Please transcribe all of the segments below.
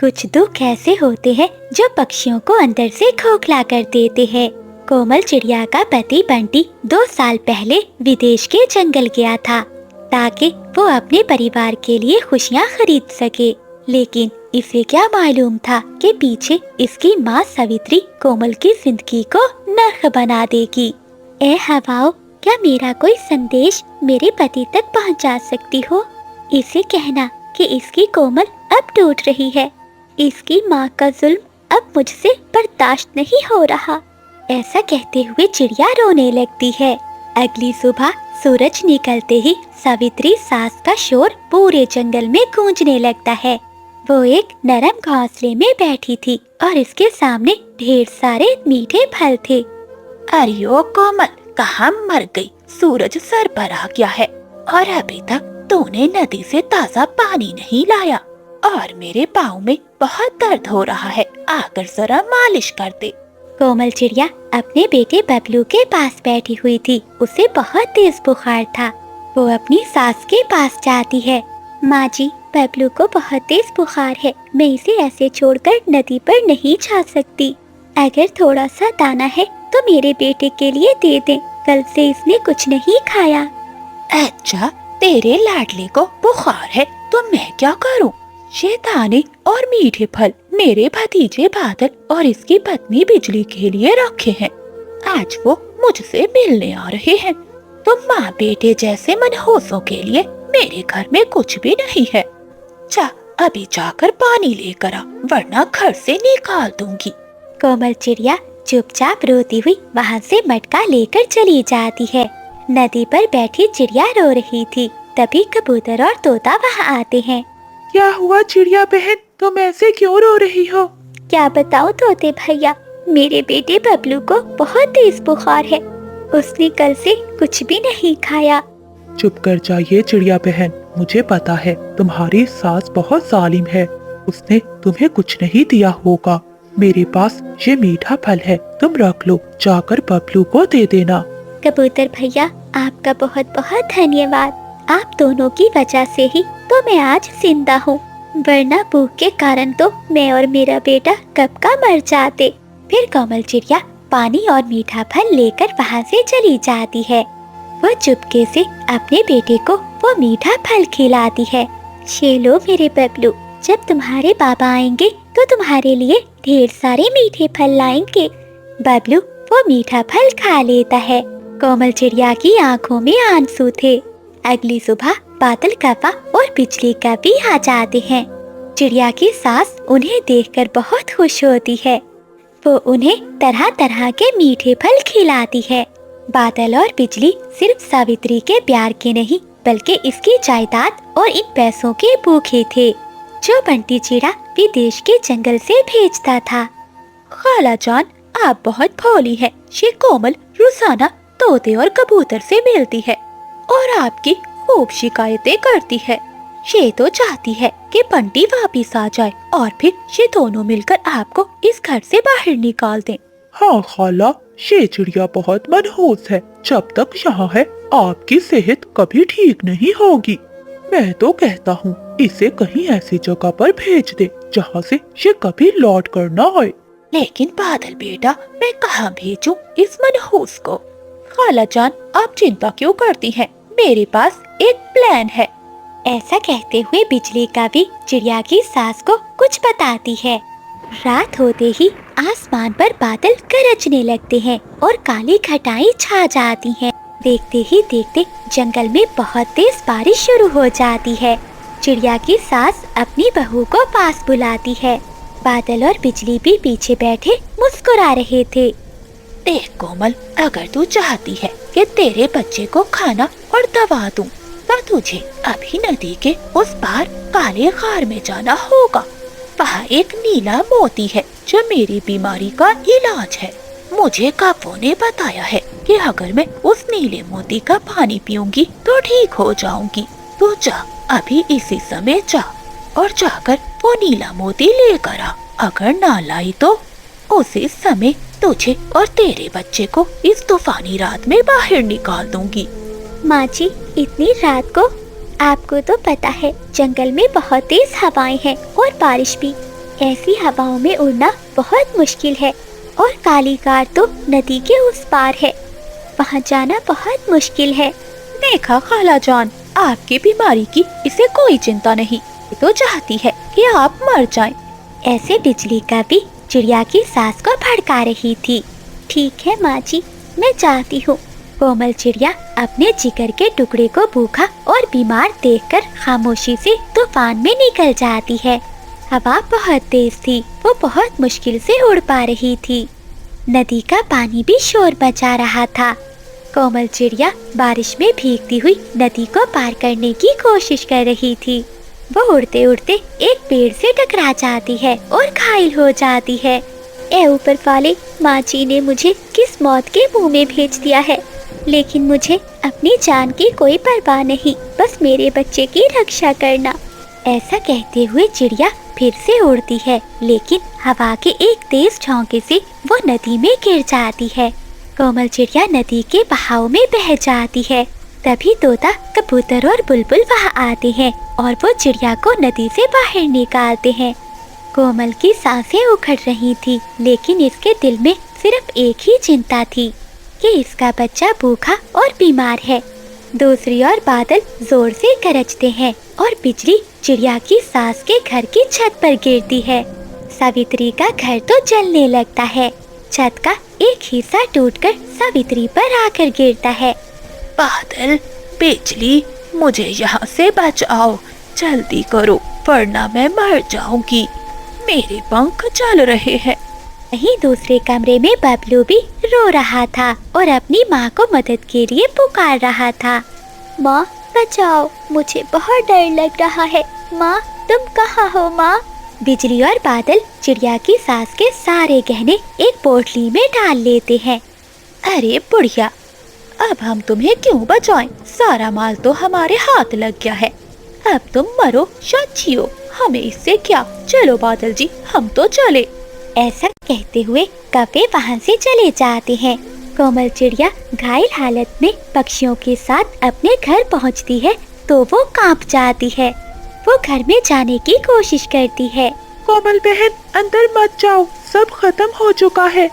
کچھ دکھ ایسے ہوتے ہیں جو پکشیوں کو اندر سے کھوکھلا کر دیتے ہیں۔ کومل چڑیا کا پتی بنٹی 2 سال پہلے ودیش کے جنگل گیا تھا تاکہ وہ اپنے پریوار کے لیے خوشیاں خرید سکے، لیکن اسے کیا معلوم تھا کہ پیچھے اس کی ماں ساوتری کومل کی زندگی کو نرک بنا دے گی۔ اے ہواؤ، کیا میرا کوئی سندیش میرے پتی تک پہنچا سکتی ہو؟ اسے کہنا کہ اس کی کومل اب ٹوٹ رہی ہے، اس کی ماں کا ظلم اب مجھ سے برداشت نہیں ہو رہا۔ ایسا کہتے ہوئے چڑیا رونے لگتی ہے۔ اگلی صبح سورج نکلتے ہی ساوتری ساس کا شور پورے جنگل میں گونجنے لگتا ہے۔ وہ ایک نرم گھونسلے میں بیٹھی تھی اور اس کے سامنے ڈھیر سارے میٹھے پھل تھے۔ ارے کومل، کہاں مر گئی؟ سورج سر پر آ گیا ہے اور ابھی تک تو نے ندی سے تازہ پانی نہیں لایا، اور میرے پاؤں میں بہت درد ہو رہا ہے، آ کر ذرا مالش کر دے۔ کومل چڑیا اپنے بیٹے ببلو کے پاس بیٹھی ہوئی تھی۔ اسے بہت تیز بخار تھا۔ وہ اپنی ساس کے پاس جاتی ہے۔ ماں جی، ببلو کو بہت تیز بخار ہے، میں اسے ایسے چھوڑ کر ندی پر نہیں جا سکتی۔ اگر تھوڑا سا دانا ہے تو میرے بیٹے کے لیے دے دیں، کل سے اس نے کچھ نہیں کھایا۔ اچھا، تیرے لاڈلے کو بخار ہے تو میں کیا کروں؟ یہ دانے اور میٹھے پھل میرے بھتیجے بادل اور اس کی پتنی بجلی کے لیے رکھے ہیں۔ آج وہ مجھ سے ملنے آ رہے ہیں، تو ماں بیٹے جیسے منحوسوں کے لیے میرے گھر میں کچھ بھی نہیں ہے۔ جا، ابھی جا کر پانی لے کر آ، ورنہ گھر سے نکال دوں گی۔ کومل چڑیا چپ چاپ روتی ہوئی وہاں سے مٹکا لے کر چلی جاتی ہے۔ ندی پر بیٹھی چڑیا رو رہی تھی، تبھی کبوتر اور طوطا وہاں آتے ہیں۔ کیا ہوا چڑیا بہن، تم ایسے کیوں رو رہی ہو؟ کیا بتاؤ طوطے بھیا، میرے بیٹے ببلو کو بہت تیز بخار ہے، اس نے کل سے کچھ بھی نہیں کھایا۔ چپ کر جائیے چڑیا بہن، مجھے پتا ہے تمہاری ساس بہت ظالم ہے، اس نے تمہیں کچھ نہیں دیا ہوگا۔ میرے پاس یہ میٹھا پھل ہے، تم رکھ لو، جا کر ببلو کو دے دینا۔ کبوتر بھیا، آپ کا بہت بہت دھنیہ واد، آپ دونوں کی وجہ سے ہی تو میں آج زندہ ہوں، ورنہ بھوک کے کارن تو میں اور میرا بیٹا کب کا مر جاتے۔ پھر کومل چڑیا پانی اور میٹھا پھل لے کر وہاں سے چلی جاتی ہے۔ وہ چپکے سے اپنے بیٹے کو وہ میٹھا پھل کھلاتی ہے۔ یہ لو میرے ببلو، جب تمہارے بابا آئیں گے تو تمہارے لیے ڈھیر سارے میٹھے پھل لائیں گے۔ ببلو وہ میٹھا پھل کھا لیتا ہے۔ کومل چڑیا کی آنکھوں میں آنسو تھے۔ اگلی صبح بادل کوا اور بجلی کا بھی آ جاتے ہیں۔ چڑیا کی ساس انہیں دیکھ کر بہت خوش ہوتی ہے۔ وہ انہیں طرح طرح کے میٹھے پھل کھلاتی ہے۔ بادل اور بجلی صرف ساوتری کے پیار کے نہیں بلکہ اس کی جائیداد اور ان پیسوں کے بھوکے تھے جو بنٹی چیڑا ودیش کے جنگل سے بھیجتا تھا۔ خالہ جان، آپ بہت بھولی ہے۔ یہ کومل روزانہ طوطے اور کبوتر سے ملتی ہے اور آپ کی خوب شکایتیں کرتی ہے۔ یہ تو چاہتی ہے کہ بنٹی واپس آ جائے اور پھر یہ دونوں مل کر آپ کو اس گھر سے باہر نکال دیں۔ ہاں خالہ، یہ چڑیا بہت منحوس ہے، جب تک یہاں ہے آپ کی صحت کبھی ٹھیک نہیں ہوگی۔ میں تو کہتا ہوں اسے کہیں ایسی جگہ پر بھیج دے جہاں سے یہ کبھی لوٹ کر نہ آئے۔ لیکن بادل بیٹا، میں کہاں بھیجوں اس منحوس کو؟ خالہ جان، آپ چنتا کیوں کرتی ہیں؟ میرے پاس ایک پلان ہے۔ ایسا کہتے ہوئے بجلی کا بھی چڑیا کی ساس کو کچھ بتاتی ہے۔ رات ہوتے ہی آسمان پر بادل گرجنے لگتے ہیں اور کالی گھٹائیں چھا جاتی ہیں۔ دیکھتے ہی دیکھتے جنگل میں بہت تیز بارش شروع ہو جاتی ہے۔ چڑیا کی ساس اپنی بہو کو پاس بلاتی ہے۔ بادل اور بجلی بھی پیچھے بیٹھے مسکرا رہے تھے۔ دیکھ کومل، اگر تو چاہتی ہے کہ تیرے بچے کو کھانا اور دوا دوں تو تجھے ابھی ندی کے اس پار کالے غار میں جانا ہوگا۔ وہاں ایک نیلا موتی ہے جو میری بیماری کا علاج ہے۔ مجھے کافوں نے بتایا ہے کہ اگر میں اس نیلے موتی کا پانی پیوں گی تو ٹھیک ہو جاؤں گی۔ تو جا، ابھی اسی سمے جا اور جا کر وہ نیلا موتی لے کر آ۔ اگر نہ لائی تو اسی سمے تجھے اور تیرے بچے کو اس طوفانی رات میں باہر نکال دوں گی۔ ماں جی، اتنی رات کو؟ آپ کو تو پتا ہے جنگل میں بہت تیز ہوائیں ہیں اور بارش بھی، ऐसी हवाओं में उड़ना बहुत मुश्किल है और काली कार तो नदी के उस पार है, वहाँ जाना बहुत मुश्किल है। देखा खाला जान, आपकी बीमारी की इसे कोई चिंता नहीं, ये तो चाहती है कि आप मर जाएं। ऐसे बिजली का भी चिड़िया की सास को भड़का रही थी। ठीक है माँ जी, मैं जाती हूँ। कोमल चिड़िया अपने जिगर के टुकड़े को भूखा और बीमार देखकर खामोशी से तूफान में निकल जाती है। हवा बहुत तेज थी, वो बहुत मुश्किल से उड़ पा रही थी। नदी का पानी भी शोर मचा रहा था। कोमल चिड़िया बारिश में भीगती हुई नदी को पार करने की कोशिश कर रही थी। वो उड़ते उड़ते एक पेड़ से टकरा जाती है और घायल हो जाती है। ए ऊपर वाले, माँ जी ने मुझे किस मौत के मुंह में भेज दिया है, लेकिन मुझे अपनी जान की कोई परवाह नहीं, बस मेरे बच्चे की रक्षा करना। ऐसा कहते हुए चिड़िया फिर से उड़ती है, लेकिन हवा के एक तेज झोंके से वो नदी में गिर जाती है। कोमल चिड़िया नदी के बहाव में बह जाती है। तभी तोता, कबूतर और बुलबुल वहाँ आते हैं और वो चिड़िया को नदी से बाहर निकालते हैं। कोमल की सांसें उखड़ रही थी, लेकिन इसके दिल में सिर्फ एक ही चिंता थी कि इसका बच्चा भूखा और बीमार है। दूसरी ओर बादल जोर से गरजते हैं और बिजली चिड़िया की सास के घर की छत पर गिरती है। सावित्री का घर तो जलने लगता है। छत का एक हिस्सा टूटकर सावित्री पर आकर गिरता है। बादल, बिजली, मुझे यहाँ से बचाओ, जल्दी करो वरना मैं मर जाऊंगी, मेरे पंख जल रहे हैं। वहीं दूसरे कमरे में बबलू भी रो रहा था और अपनी माँ को मदद के लिए पुकार रहा था। माँ बचाओ, मुझे बहुत डर लग रहा है। माँ, तुम कहाँ हो माँ? बिजली और बादल चिड़िया की सास के सारे गहने एक पोटली में डाल लेते हैं। अरे बुढ़िया, अब हम तुम्हें क्यों बचाएं? सारा माल तो हमारे हाथ लग गया है। अब तुम मरो या जियो, हमें इससे क्या। चलो बादल जी, हम तो चले। ऐसा कहते हुए कौवे वहाँ से चले जाते हैं। कोमल चिड़िया घायल हालत में पक्षियों के साथ अपने घर पहुँचती है तो वो कांप जाती है। वो घर में जाने की कोशिश करती है। कोमल बहन, अंदर मत जाओ, सब खत्म हो चुका है।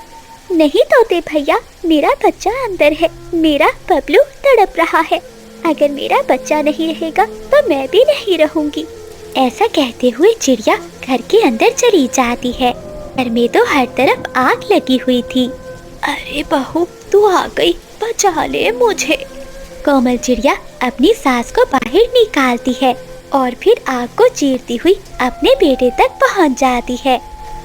नहीं तोते भैया, मेरा बच्चा अंदर है, मेरा बबलू तड़प रहा है। अगर मेरा बच्चा नहीं रहेगा तो मैं भी नहीं रहूंगी। ऐसा कहते हुए चिड़िया घर के अंदर चली जाती है। घर में तो हर तरफ आग लगी हुई थी। अरे बहू, तू आ गई, बचा ले मुझे। कोमल चिड़िया अपनी सास को बाहर निकालती है और फिर आग को चीरती हुई अपने बेटे तक पहुंच जाती है।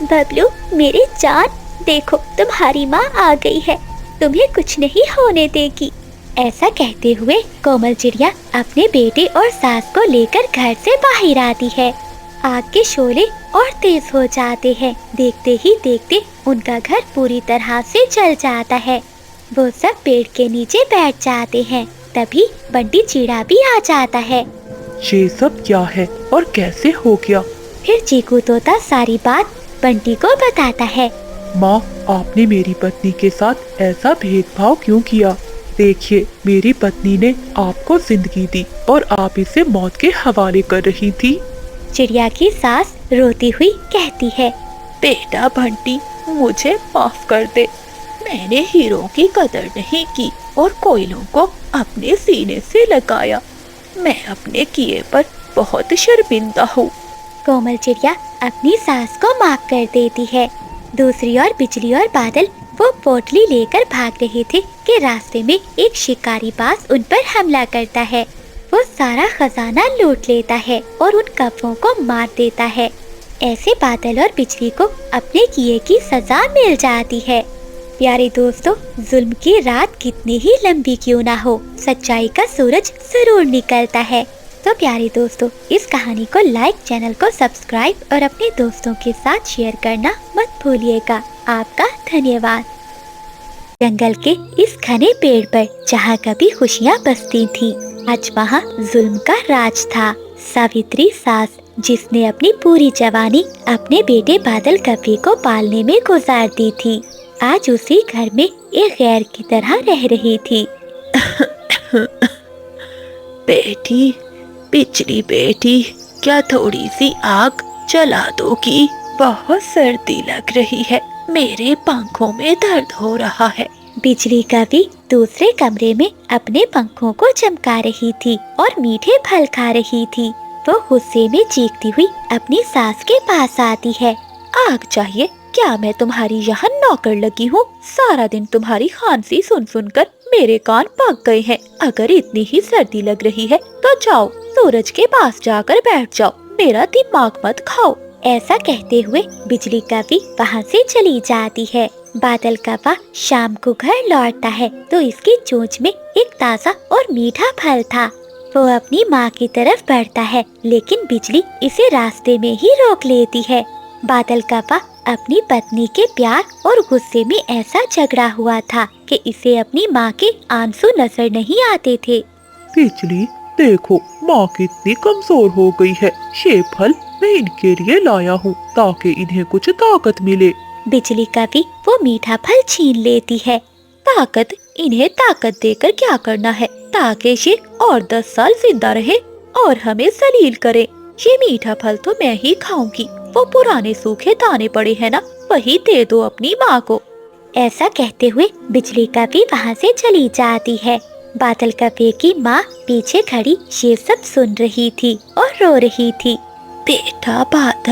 बबलू, मेरी जान, देखो तुम्हारी माँ आ गई है, तुम्हें कुछ नहीं होने देगी। ऐसा कहते हुए कोमल चिड़िया अपने बेटे और सास को लेकर घर से बाहर आती है। आग के शोले और तेज हो जाते हैं। देखते ही देखते उनका घर पूरी तरह से जल जाता है। वो सब पेड़ के नीचे बैठ जाते हैं। तभी बंटी चिड़ा भी आ जाता है। ये सब क्या है और कैसे हो गया? फिर चीकू तोता सारी बात बंटी को बताता है। माँ, आपने मेरी पत्नी के साथ ऐसा भेदभाव क्यों किया? देखिए, मेरी पत्नी ने आपको जिंदगी दी और आप इसे मौत के हवाले कर रही थी। चिड़िया की सास रोती हुई कहती है, बेटा बंटी, मुझे माफ कर दे। मैंने हीरों की कदर नहीं की और कोयलों को अपने सीने से लगाया। मैं अपने किए पर बहुत शर्मिंदा हूँ। कोमल चिड़िया अपनी सास को माफ कर देती है। दूसरी ओर बिजली और बादल वो पोटली लेकर भाग रहे थे कि रास्ते में एक शिकारी बाज उन पर हमला करता है। वो सारा खजाना लूट लेता है और उन कौवों को मार देता है। ऐसे बादल और बिजली को अपने किए की सजा मिल जाती है। प्यारे दोस्तों, जुल्म की रात कितनी ही लंबी क्यों ना हो, सच्चाई का सूरज जरूर निकलता है। तो प्यारे दोस्तों, इस कहानी को लाइक, चैनल को सब्सक्राइब और अपने दोस्तों के साथ शेयर करना मत भूलिएगा। आपका धन्यवाद। जंगल के इस घने पेड़ पर जहाँ कभी खुशियाँ बसती थीं, आज वहाँ जुल्म का राज था। सावित्री सास, जिसने अपनी पूरी जवानी अपने बेटे बादल कौवे को पालने में गुजार दी थी, आज उसी घर में एक गैर की तरह रह रही थी। बेटी, पिछली बेटी, क्या थोड़ी सी आग जला दोगी? बहुत सर्दी लग रही है, मेरे पंखों में दर्द हो रहा है। बिजली कवि दूसरे कमरे में अपने पंखों को चमका रही थी और मीठे फल खा रही थी। वो गुस्से में चीखती हुई अपनी सास के पास आती है। आग चाहिए, क्या मैं तुम्हारी यहाँ नौकर लगी हूँ? सारा दिन तुम्हारी खांसी सुन सुन कर मेरे कान पक गए हैं। अगर इतनी ही सर्दी लग रही है तो जाओ सूरज के पास जाकर बैठ जाओ, मेरा दिमाग मत खाओ। ऐसा कहते हुए बिजली कवि वहाँ से चली जाती है। बादल कव्वा शाम को घर लौटता है तो इसकी चोंच में एक ताज़ा और मीठा फल था। वो अपनी माँ की तरफ बढ़ता है लेकिन बिजली इसे रास्ते में ही रोक लेती है। बादल कव्वा अपनी पत्नी के प्यार और गुस्से में ऐसा झगड़ा हुआ था कि इसे अपनी माँ के आंसू नजर नहीं आते थे। बिजली देखो, माँ कितनी कमजोर हो गई है। ये फल मैं इनके लिए लाया हूँ ताकि इन्हें कुछ ताकत मिले। बिजली कवि वो मीठा फल छीन लेती है। ताकत? इन्हें ताकत देकर क्या करना है ताकि ये और 10 साल जिंदा रहे और हमें जलील करे? ये मीठा फल तो मैं ही खाऊंगी। वो पुराने सूखे दाने पड़े हैं ना, वही दे दो अपनी माँ को। ऐसा कहते हुए बिजली कवि वहाँ से चली जाती है। बादल कव्वे की माँ पीछे खड़ी ये सब सुन रही थी और रो रही थी। बेटा बादल,